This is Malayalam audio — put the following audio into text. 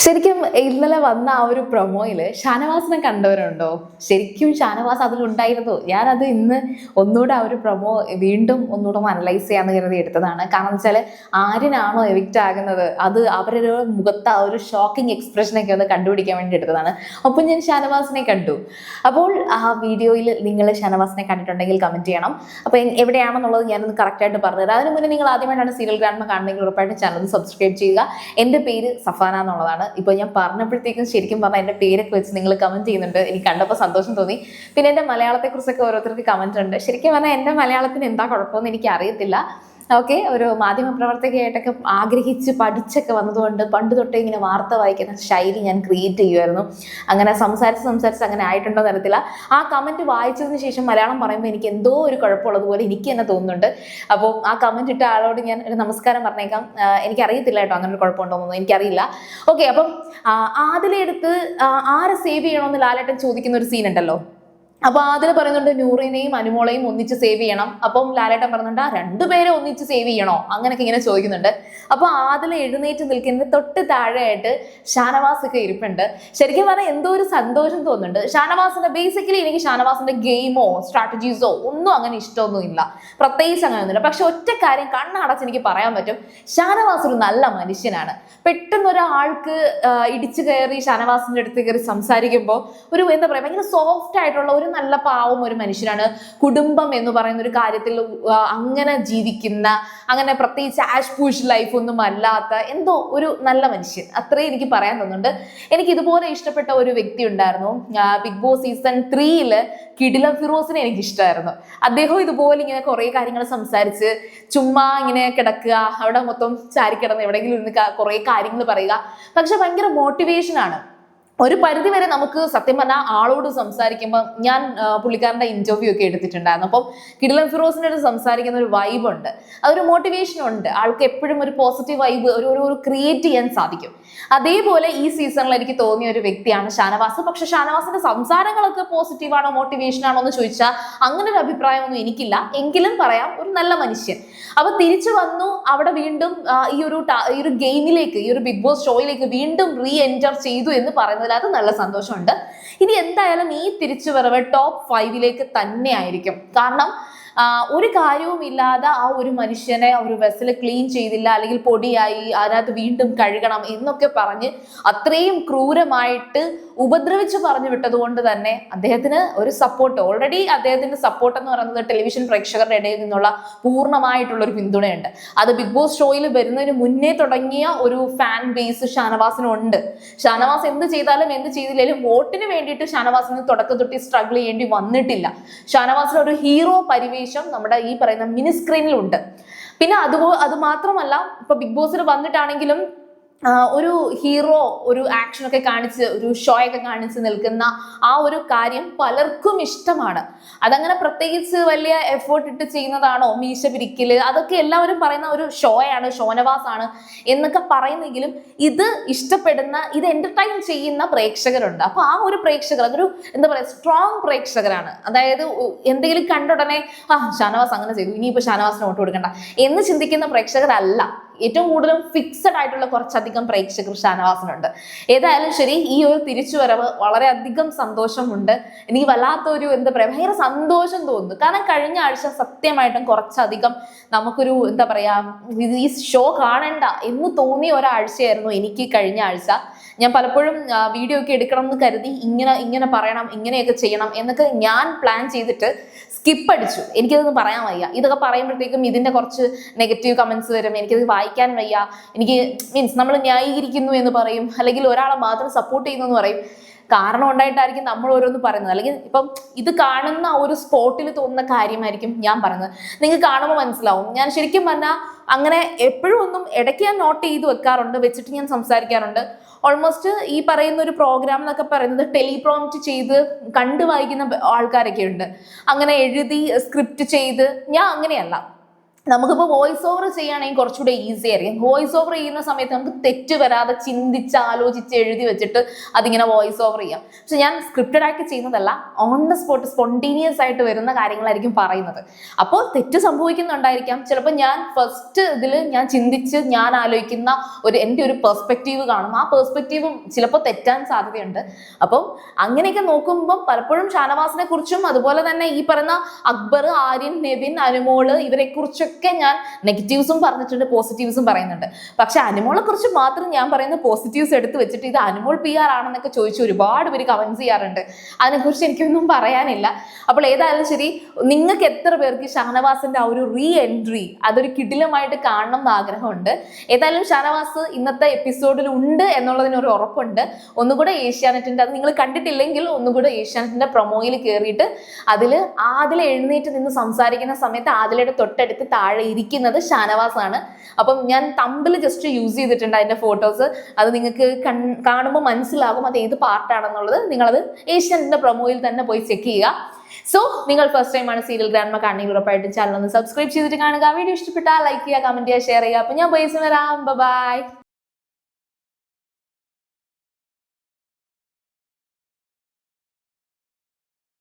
ശരിക്കും ഇന്നലെ വന്ന ആ ഒരു പ്രൊമോയില് ഷാനവാസിനെ കണ്ടവരുണ്ടോ? ശരിക്കും ഷാനവാസ് അതിലുണ്ടായിരുന്നു. ഞാനത് ഇന്ന് ഒന്നുകൂടെ ആ ഒരു പ്രൊമോ വീണ്ടും ഒന്നുകൂടെ അനലൈസ് ചെയ്യാന്ന് കരുതി എടുത്തതാണ്. കാരണം വെച്ചാൽ ആര്യനാണോ എവിക്റ്റ് ആകുന്നത്, അത് അവരുടെ മുഖത്ത് ആ ഒരു ഷോക്കിംഗ് എക്സ്പ്രഷനൊക്കെ ഒന്ന് കണ്ടുപിടിക്കാൻ വേണ്ടി എടുത്തതാണ്. അപ്പം ഞാൻ ഷാനവാസിനെ കണ്ടു. അപ്പോൾ ആ വീഡിയോയിൽ നിങ്ങൾ ഷാനവാസിനെ കണ്ടിട്ടുണ്ടെങ്കിൽ കമന്റ് ചെയ്യണം. അപ്പോൾ എവിടെയാണെന്നുള്ളത് ഞാനൊന്ന് കറക്റ്റായിട്ട് പറഞ്ഞുതരാം. അതിന് മുന്നേ നിങ്ങൾ ആദ്യമായിട്ടാണ് സീരിയൽ ഗ്രാൻഡ്മ കാണുന്നെങ്കിൽ ഉറപ്പായിട്ടും ചാനൽ സബ്സ്ക്രൈബ് ചെയ്യുക. എൻ്റെ പേര് സഫാന എന്നുള്ളതാണ്. ഇപ്പോൾ ഞാൻ പറഞ്ഞപ്പോഴത്തേക്കും ശരിക്കും പറഞ്ഞാൽ എൻ്റെ പേരൊക്കെ വെച്ച് നിങ്ങൾ കമന്റ് ചെയ്യുന്നുണ്ട്. എനിക്ക് കണ്ടപ്പോൾ സന്തോഷം തോന്നി. പിന്നെ എൻ്റെ മലയാളത്തെക്കുറിച്ചൊക്കെ ഓരോരുത്തർക്ക് കമന്റ് ഉണ്ട്. ശരിക്കും പറഞ്ഞാൽ എൻ്റെ മലയാളത്തിന് എന്താ കുഴപ്പമെന്ന് എനിക്ക് അറിയത്തില്ല. ഓക്കെ, ഒരു മാധ്യമപ്രവർത്തകയായിട്ടൊക്കെ ആഗ്രഹിച്ച് പഠിച്ചൊക്കെ വന്നതുകൊണ്ട് പണ്ട് തൊട്ടേ ഇങ്ങനെ വാർത്ത വായിക്കുന്ന ശൈലി ഞാൻ ക്രിയേറ്റ് ചെയ്യുമായിരുന്നു. അങ്ങനെ സംസാരിച്ച് അങ്ങനെ ആയിട്ടുണ്ടോ തരത്തില്ല. ആ കമന്റ് വായിച്ചതിന് ശേഷം മലയാളം പറയുമ്പോൾ എനിക്ക് എന്തോ ഒരു കുഴപ്പമുള്ളതുപോലെ എനിക്ക് തന്നെ തോന്നുന്നുണ്ട്. അപ്പോൾ ആ കമന്റ് ഇട്ട ആളോട് ഞാൻ ഒരു നമസ്കാരം പറഞ്ഞേക്കാം. എനിക്കറിയത്തില്ല കേട്ടോ അങ്ങനെ ഒരു കുഴപ്പമുണ്ടോന്നൊന്നും എനിക്കറിയില്ല. ഓക്കെ, അപ്പം ആദിലെടുത്ത് ആരെ സേവ് ചെയ്യണമെന്ന് ലാലേട്ടൻ ചോദിക്കുന്ന ഒരു സീൻ ഉണ്ടല്ലോ. അപ്പൊ അതിൽ പറയുന്നുണ്ട് നൂറിനെയും അനുമോളെയും ഒന്നിച്ച് സേവ് ചെയ്യണം. അപ്പം ലാലേട്ടൻ പറയുന്നുണ്ട് രണ്ടുപേരെ ഒന്നിച്ച് സേവ് ചെയ്യണോ അങ്ങനെയൊക്കെ ഇങ്ങനെ ചോദിക്കുന്നുണ്ട്. അപ്പൊ അതിൽ എഴുന്നേറ്റ് നിൽക്കുന്ന തൊട്ട് താഴെയായിട്ട് ഷാനവാസ് ഒക്കെ ഇരിപ്പുണ്ട്. ശരിക്കും പറഞ്ഞാൽ എന്തോ ഒരു സന്തോഷം തോന്നുന്നുണ്ട്. ഷാനവാസിന്റെ ബേസിക്കലി എനിക്ക് ഷാനവാസിന്റെ ഗെയിമോ സ്ട്രാറ്റജീസോ ഒന്നും അങ്ങനെ ഇഷ്ടമൊന്നും ഇല്ല, പ്രത്യേകിച്ച് അങ്ങനെയൊന്നുമില്ല. പക്ഷെ ഒറ്റ കാര്യം കണ്ണടച്ച് എനിക്ക് പറയാൻ പറ്റും, ഷാനവാസ് ഒരു നല്ല മനുഷ്യനാണ്. പെട്ടെന്ന് ഒരാൾക്ക് ഇടിച്ചു കയറി ഷാനവാസിന്റെ അടുത്ത് കയറി സംസാരിക്കുമ്പോൾ ഒരു എന്താ പറയാ ഭയങ്കര സോഫ്റ്റ് ആയിട്ടുള്ള ഒരു നല്ല പാവം ഒരു മനുഷ്യനാണ്. കുടുംബം എന്ന് പറയുന്ന ഒരു കാര്യത്തിൽ അങ്ങനെ ജീവിക്കുന്ന, അങ്ങനെ പ്രത്യേകിച്ച് ആഷ് പൂഷ് ലൈഫ് ഒന്നും അല്ലാത്ത എന്തോ ഒരു നല്ല മനുഷ്യൻ, അത്രയും എനിക്ക് പറയാൻ തോന്നുന്നുണ്ട്. എനിക്ക് ഇതുപോലെ ഇഷ്ടപ്പെട്ട ഒരു വ്യക്തി ഉണ്ടായിരുന്നു ബിഗ് ബോസ് സീസൺ 3 കിടിലം ഫിറോസിനെ എനിക്ക് ഇഷ്ടമായിരുന്നു. അദ്ദേഹം ഇതുപോലെ ഇങ്ങനെ കുറെ കാര്യങ്ങൾ സംസാരിച്ച് ചുമ്മാ ഇങ്ങനെ കിടക്കുക, അവിടെ മൊത്തം ചാരിക്കിടന്ന് എവിടെയെങ്കിലും ഇരുന്ന് കുറെ കാര്യങ്ങൾ പറയുക. പക്ഷെ ഭയങ്കര മോട്ടിവേഷൻ ആണ്. ഒരു പരിധി വരെ നമുക്ക് സത്യം പറഞ്ഞാൽ ആളോട് സംസാരിക്കുമ്പോൾ ഞാൻ പുള്ളിക്കാരൻ്റെ ഇന്റർവ്യൂ ഒക്കെ എടുത്തിട്ടുണ്ടായിരുന്നു. അപ്പം കിടിലം ഫിറോസിൻ്റെ അടുത്ത് സംസാരിക്കുന്ന ഒരു വൈബ് ഉണ്ട്, അതൊരു മോട്ടിവേഷൻ ഉണ്ട്. ആൾക്ക് എപ്പോഴും ഒരു പോസിറ്റീവ് വൈബ് ഒരു ക്രിയേറ്റ് ചെയ്യാൻ സാധിക്കും. അതേപോലെ ഈ സീസണിൽ എനിക്ക് തോന്നിയ ഒരു വ്യക്തിയാണ് ഷാനവാസ്. പക്ഷെ ഷാനവാസിന്റെ സംസാരങ്ങളൊക്കെ പോസിറ്റീവാണോ മോട്ടിവേഷൻ ആണോ എന്ന് ചോദിച്ചാൽ അങ്ങനെ ഒരു അഭിപ്രായമൊന്നും എനിക്കില്ല. എങ്കിലും പറയാം, ഒരു നല്ല മനുഷ്യൻ. അപ്പൊ തിരിച്ചു വന്നു അവിടെ വീണ്ടും ഈ ഒരു ഗെയിമിലേക്ക്, ഈ ഒരു ബിഗ് ബോസ് ഷോയിലേക്ക് വീണ്ടും റീ എൻറ്റർ ചെയ്തു എന്ന് പറയുന്നതിൽ അത് നല്ല സന്തോഷമുണ്ട്. ഇനി എന്തായാലും ഈ തിരിച്ചുവരവ് ടോപ്പ് 5 തന്നെ ആയിരിക്കും. കാരണം ഒരു കാര്യവും ഇല്ലാതെ ആ ഒരു മനുഷ്യനെ ഒരു വെസൽ ക്ലീൻ ചെയ്തില്ല, അല്ലെങ്കിൽ പൊടിയായി അതിനകത്ത് വീണ്ടും കഴുകണം എന്നൊക്കെ പറഞ്ഞ് അത്രയും ക്രൂരമായിട്ട് ഉപദ്രവിച്ച് പറഞ്ഞു വിട്ടത് കൊണ്ട് തന്നെ അദ്ദേഹത്തിന് ഒരു സപ്പോർട്ട്, ഓൾറെഡി അദ്ദേഹത്തിന്റെ സപ്പോർട്ട് എന്ന് പറയുന്നത് ടെലിവിഷൻ പ്രേക്ഷകരുടെ ഇടയിൽ നിന്നുള്ള പൂർണ്ണമായിട്ടുള്ള ഒരു പിന്തുണയുണ്ട്. അത് ബിഗ് ബോസ് ഷോയിൽ വരുന്നതിന് മുന്നേ തുടങ്ങിയ ഒരു ഫാൻ ബേസ് ഷാനവാസിനുണ്ട്. ഷാനവാസ് എന്ത് ചെയ്താലും എന്ത് ചെയ്തില്ലെങ്കിലും വോട്ടിന് വേണ്ടിയിട്ട് ഷാനവാസിന് തുടക്കം തൊട്ടി സ്ട്രഗിൾ ചെയ്യേണ്ടി വന്നിട്ടില്ല. ഷാനവാസിന് ഒരു ഹീറോ പരിവേഷം നമ്മുടെ ഈ പറയുന്ന മിനി സ്ക്രീനിലുണ്ട്. പിന്നെ അത് മാത്രമല്ല, ഇപ്പൊ ബിഗ് ബോസിൽ വന്നിട്ടാണെങ്കിലും ഒരു ഹീറോ ഒരു ആക്ഷനൊക്കെ കാണിച്ച് ഒരു ഷോ ഒക്കെ കാണിച്ച് നിൽക്കുന്ന ആ ഒരു കാര്യം പലർക്കും ഇഷ്ടമാണ്. അതങ്ങനെ പ്രത്യേകിച്ച് വലിയ എഫേർട്ട് ഇട്ട് ചെയ്യുന്നതാണോ, മീശ പിരിക്കല്, അതൊക്കെ എല്ലാവരും പറയുന്ന ഒരു ഷോയാണ്, ഷോനവാസ് ആണ് എന്നൊക്കെ പറയുന്നെങ്കിലും ഇത് ഇഷ്ടപ്പെടുന്ന, ഇത് എന്റർടൈൻ ചെയ്യുന്ന പ്രേക്ഷകരുണ്ട്. അപ്പൊ ആ ഒരു പ്രേക്ഷകർ അതൊരു എന്താ പറയാ സ്ട്രോങ് പ്രേക്ഷകരാണ്. അതായത് എന്തെങ്കിലും കണ്ടുടനെ ഷാനവാസ് അങ്ങനെ ചെയ്തു, ഇനിയിപ്പോ ഷാനവാസിന് വോട്ട് കൊടുക്കണ്ട എന്ന് ചിന്തിക്കുന്ന പ്രേക്ഷകരല്ല. ഏറ്റവും കൂടുതലും ഫിക്സഡ് ആയിട്ടുള്ള കുറച്ചധികം പ്രേക്ഷകർ ഷാനവാസിനുണ്ട്. ഏതായാലും ശരി, ഈ ഒരു തിരിച്ചുവരവ് വളരെയധികം സന്തോഷമുണ്ട്. എനിക്ക് വല്ലാത്തൊരു എന്താ പറയാ ഭയങ്കര സന്തോഷം തോന്നുന്നു. കാരണം കഴിഞ്ഞ ആഴ്ച സത്യമായിട്ടും കുറച്ചധികം നമുക്കൊരു എന്താ പറയാ ഈ ഷോ കാണണ്ട എന്ന് തോന്നിയ ഒരാഴ്ചയായിരുന്നു എനിക്ക് കഴിഞ്ഞ ആഴ്ച. ഞാൻ പലപ്പോഴും വീഡിയോ ഒക്കെ എടുക്കണം എന്ന് കരുതി ഇങ്ങനെ പറയണം, ഇങ്ങനെയൊക്കെ ചെയ്യണം എന്നൊക്കെ ഞാൻ പ്ലാൻ ചെയ്തിട്ട് സ്കിപ്പ് അടിച്ചു. എനിക്കതൊന്നും പറയാൻ വയ്യ. ഇതൊക്കെ പറയുമ്പോഴത്തേക്കും ഇതിന്റെ കുറച്ച് നെഗറ്റീവ് കമന്റ്സ് വരും, എനിക്കത് വായിക്കാൻ വയ്യ. എനിക്ക് മീൻസ് നമ്മൾ ന്യായീകരിക്കുന്നു എന്ന് പറയും, അല്ലെങ്കിൽ ഒരാളെ മാത്രം സപ്പോർട്ട് ചെയ്യുന്നു എന്ന് പറയും. കാരണം ഉണ്ടായിട്ടായിരിക്കും നമ്മൾ ഓരോന്ന് പറയുന്നത്, അല്ലെങ്കിൽ ഇപ്പം ഇത് കാണുന്ന ഒരു സ്പോട്ടിൽ തോന്നുന്ന കാര്യമായിരിക്കും ഞാൻ പറയുന്നത്. നിങ്ങൾക്ക് കാണുമ്പോൾ മനസ്സിലാവും. ഞാൻ ശരിക്കും പറഞ്ഞാൽ അങ്ങനെ എപ്പോഴും ഒന്നും ഇടയ്ക്ക് ഞാൻ നോട്ട് ചെയ്ത് വെക്കാറുണ്ട്, വെച്ചിട്ട് ഞാൻ സംസാരിക്കാറുണ്ട്. ഓൾമോസ്റ്റ് ഈ പറയുന്ന ഒരു പ്രോഗ്രാം എന്നൊക്കെ പറയുന്നത് ടെലിപ്രോംപ്റ്റ് ചെയ്ത് കണ്ടു വായിക്കുന്ന ആൾക്കാരൊക്കെ ഉണ്ട്. അങ്ങനെ എഴുതി സ്ക്രിപ്റ്റ് ചെയ്ത്, ഞാൻ അങ്ങനെയല്ല. നമുക്കിപ്പോൾ വോയിസ് ഓവർ ചെയ്യുകയാണെങ്കിൽ കുറച്ചുകൂടെ ഈസി ആയിരിക്കും. വോയിസ് ഓവർ ചെയ്യുന്ന സമയത്ത് നമുക്ക് തെറ്റ് വരാതെ ചിന്തിച്ച് ആലോചിച്ച് എഴുതി വെച്ചിട്ട് അതിങ്ങനെ വോയിസ് ഓവർ ചെയ്യാം. പക്ഷെ ഞാൻ സ്ക്രിപ്റ്റഡ് ആയിട്ട് ചെയ്യുന്നതല്ല, ഓൺ ദ സ്പോട്ട് സ്പോണ്ടേനിയസ് ആയിട്ട് വരുന്ന കാര്യങ്ങളായിരിക്കും പറയുന്നത്. അപ്പോൾ തെറ്റ് സംഭവിക്കുന്നുണ്ടായിരിക്കാം. ചിലപ്പോൾ ഞാൻ ഫസ്റ്റ് ഇതിൽ ഞാൻ ചിന്തിച്ച് ഞാൻ ആലോചിക്കുന്ന എൻ്റെ ഒരു പെർസ്പെക്റ്റീവ് കാണും. ആ പെർസ്പെക്റ്റീവും ചിലപ്പോൾ തെറ്റാൻ സാധ്യതയുണ്ട്. അപ്പം അങ്ങനെയൊക്കെ നോക്കുമ്പം പലപ്പോഴും ഷാനവാസിനെ കുറിച്ചും അതുപോലെ തന്നെ ഈ പറയുന്ന അക്ബർ, ആര്യൻ, നെവിൻ, അനുമോള് ഇവരെ കുറിച്ചൊക്കെ ഞാൻ നെഗറ്റീവ്സും പറഞ്ഞിട്ടുണ്ട്, പോസിറ്റീവ്സും പറയുന്നുണ്ട്. പക്ഷെ അനുമോളെ കുറിച്ച് മാത്രം ഞാൻ പറയുന്ന പോസിറ്റീവ്സ് എടുത്ത് വെച്ചിട്ട് ഇത് അനുമോൾ PR ആണെന്നൊക്കെ ചോദിച്ച് ഒരുപാട് പേര് കമന്റ് ചെയ്യാറുണ്ട്. അതിനെക്കുറിച്ച് എനിക്കൊന്നും പറയാനില്ല. അപ്പോൾ ഏതായാലും ശരി, നിങ്ങൾക്ക് എത്ര പേർക്ക് ഷാനവാസിന്റെ ആ ഒരു റീ എൻട്രി അതൊരു കിടിലമായിട്ട് കാണണം എന്ന് ആഗ്രഹമുണ്ട്? ഏതായാലും ഷാനവാസ് ഇന്നത്തെ എപ്പിസോഡിൽ ഉണ്ട് എന്നുള്ളതിന് ഒരു ഉറപ്പുണ്ട്. ഒന്നുകൂടെ ഏഷ്യാനെറ്റിന്റെ, അത് നിങ്ങൾ കണ്ടിട്ടില്ലെങ്കിൽ ഒന്നുകൂടെ ഏഷ്യാനെറ്റിന്റെ പ്രൊമോയിൽ കയറിയിട്ട് അതിൽ എഴുന്നേറ്റ് നിന്ന് സംസാരിക്കുന്ന സമയത്ത് ആദിലയുടെ തൊട്ടടുത്ത് താഴെ ഇരിക്കുന്നത് ഷാനവാസ് ആണ്. അപ്പം ഞാൻ തമ്പിൽ ജസ്റ്റ് യൂസ് ചെയ്തിട്ടുണ്ട് അതിന്റെ ഫോട്ടോസ്. അത് നിങ്ങൾക്ക് കാണുമ്പോൾ മനസ്സിലാകും അത് ഏത് പാർട്ടാണെന്നുള്ളത്. നിങ്ങളത് ഏഷ്യാനെറ്റിന്റെ പ്രൊമോയിൽ തന്നെ പോയി ചെക്ക് ചെയ്യുക. സോ നിങ്ങൾ ഫസ്റ്റ് ടൈം ആണ് സീരിയൽ ഗ്രാൻഡ്മ കാണണമെങ്കിൽ ഉറപ്പായിട്ടും ചാനൽ ഒന്ന് സബ്സ്ക്രൈബ് ചെയ്തിട്ട് കാണുക. വീഡിയോ ഇഷ്ടപ്പെട്ടാൽ ലൈക്ക് ചെയ്യുക, കമന്റ് ചെയ്യുക, ഷെയർ ചെയ്യുക. അപ്പൊ ഞാൻ ബൈസ് വരാം. ബൈ.